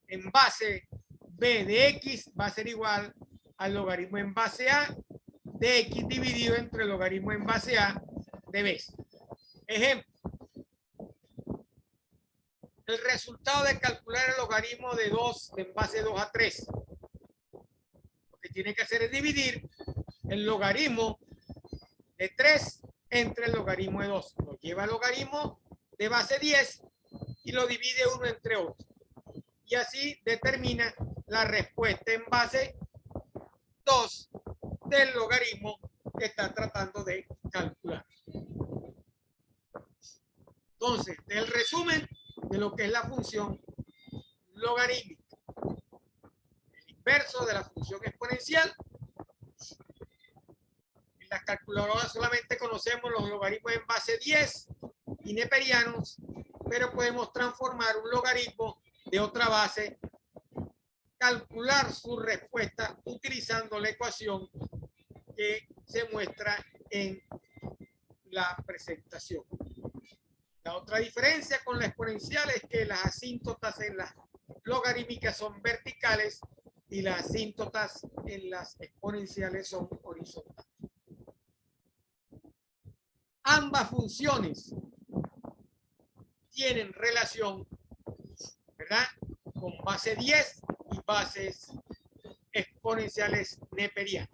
en base B de X va a ser igual al logaritmo en base A de X dividido entre el logaritmo en base A de B. Ejemplo. El resultado de calcular el logaritmo de 2 en base 2 a 3. Lo que tiene que hacer es dividir el logaritmo de 3 entre el logaritmo de 2. Lo lleva al logaritmo de base 10 y lo divide uno entre otro. Y así determina la respuesta en base 2 del logaritmo que está tratando de calcular. Entonces, el resumen de lo que es la función logarítmica. El inverso de la función exponencial. En las calculadoras solamente conocemos los logaritmos en base 10 y neperianos, pero podemos transformar un logaritmo de otra base, calcular su respuesta utilizando la ecuación que se muestra en la presentación. La otra diferencia con la exponencial es que las asíntotas en las logarítmicas son verticales y las asíntotas en las exponenciales son horizontales. Ambas funciones tienen relación, ¿verdad?, con base 10 y bases exponenciales neperianas.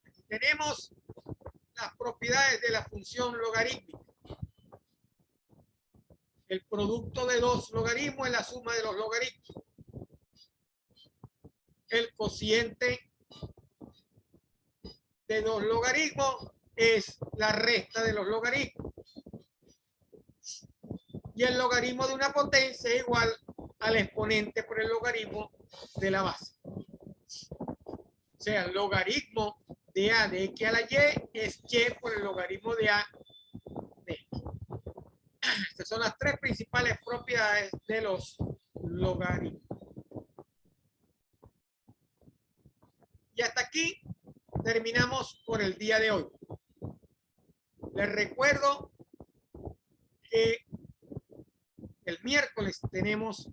Aquí tenemos propiedades de la función logarítmica. El producto de dos logaritmos es la suma de los logaritmos. El cociente de dos logaritmos es la resta de los logaritmos. Y el logaritmo de una potencia es igual al exponente por el logaritmo de la base. O sea, el logaritmo de a de x a la y es y por el logaritmo de a de x. Estas son las tres principales propiedades de los logaritmos. Y hasta aquí terminamos por el día de hoy. Les recuerdo que el miércoles tenemos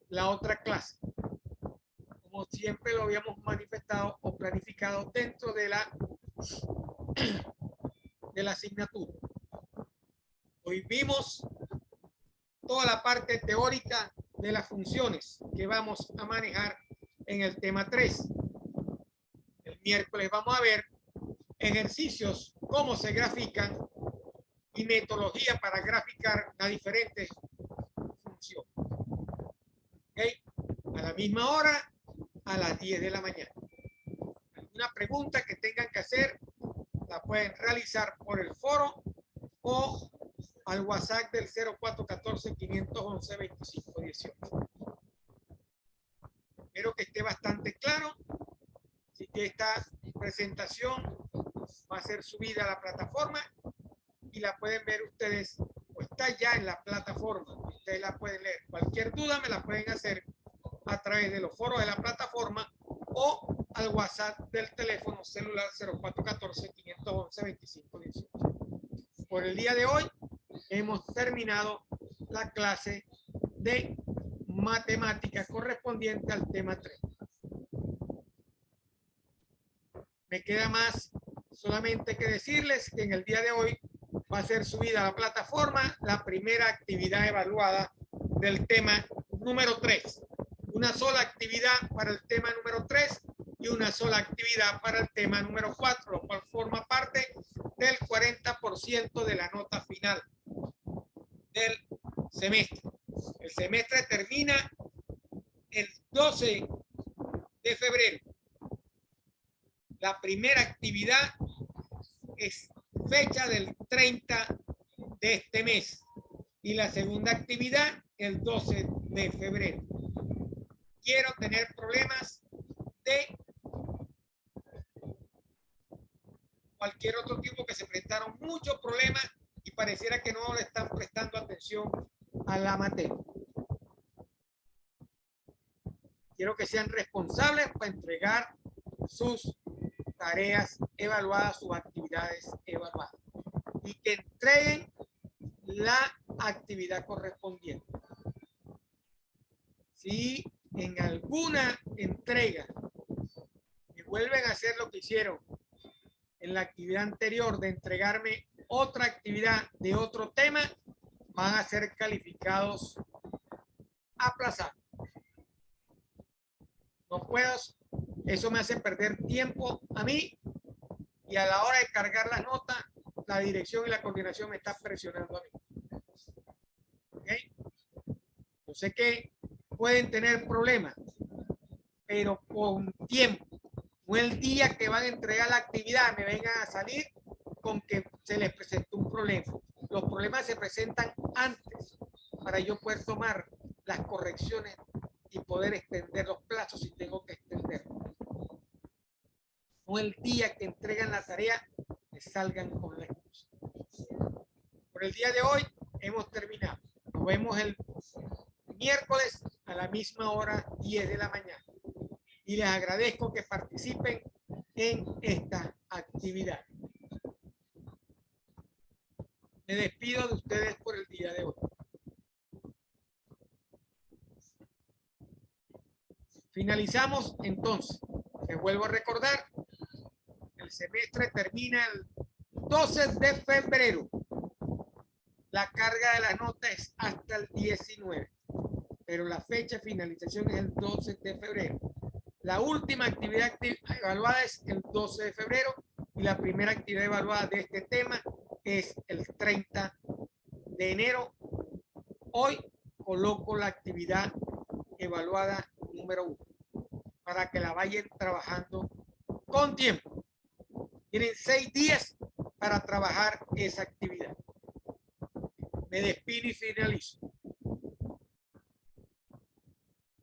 la otra clase, como siempre lo habíamos manifestado o planificado dentro de la asignatura. Hoy vimos toda la parte teórica de las funciones que vamos a manejar en el tema 3. El miércoles vamos a ver ejercicios, cómo se grafican y metodología para graficar las diferentes funciones. ¿Okay? A la misma hora, a las 10 de la mañana. Alguna pregunta que tengan que hacer, la pueden realizar por el foro o al WhatsApp del 0414-511-2518. Espero que esté bastante claro. Así que esta presentación va a ser subida a la plataforma y la pueden ver ustedes, o está ya en la plataforma. Ustedes la pueden leer. Cualquier duda me la pueden hacer a través de los foros de la plataforma o al WhatsApp del teléfono celular 0414-511-2518. Por el día de hoy hemos terminado la clase de matemáticas correspondiente al tema 3. Me queda más solamente que decirles que en el día de hoy va a ser subida a la plataforma la primera actividad evaluada del tema número 3. Una sola actividad para el tema número 3 y una sola actividad para el tema número 4, lo cual forma parte del 40% de la nota final del semestre. El semestre termina el 12 de febrero. La primera actividad es fecha del 30 de este mes y la segunda actividad el 12 de febrero. Quiero tener problemas de cualquier otro tipo que se presentaron muchos problemas y pareciera que no le están prestando atención a la materia. Quiero que sean responsables para entregar sus tareas evaluadas, sus actividades evaluadas y que entreguen la actividad correspondiente. Si en alguna entrega me vuelven a hacer lo que hicieron en la actividad anterior de entregarme otra actividad de otro tema, van a ser calificados aplazados. No puedo, eso me hace perder tiempo a mí y a la hora de cargar las notas, la dirección y la coordinación me está presionando a mí. ¿Okay? Yo sé que pueden tener problemas, pero con tiempo. No el día que van a entregar la actividad me vengan a salir con que se les presentó un problema. Los problemas se presentan antes para yo poder tomar las correcciones y poder extender los plazos si tengo que extenderlos. No el día que entregan la tarea que salgan con la excusa. Por el día de hoy hemos terminado. Nos vemos el miércoles a la misma hora, 10 de la mañana. Y les agradezco que participen en esta actividad. Me despido de ustedes por el día de hoy. Finalizamos entonces. Les vuelvo a recordar, el semestre termina el 12 de febrero. La carga de la nota es hasta el 19, pero la fecha de finalización es el 12 de febrero. La última actividad evaluada es el 12 de febrero y la primera actividad evaluada de este tema es el 30 de enero. Hoy coloco la actividad evaluada número 1 para que la vayan trabajando con tiempo. Tienen 6 días para trabajar esa actividad. Me despido y finalizo.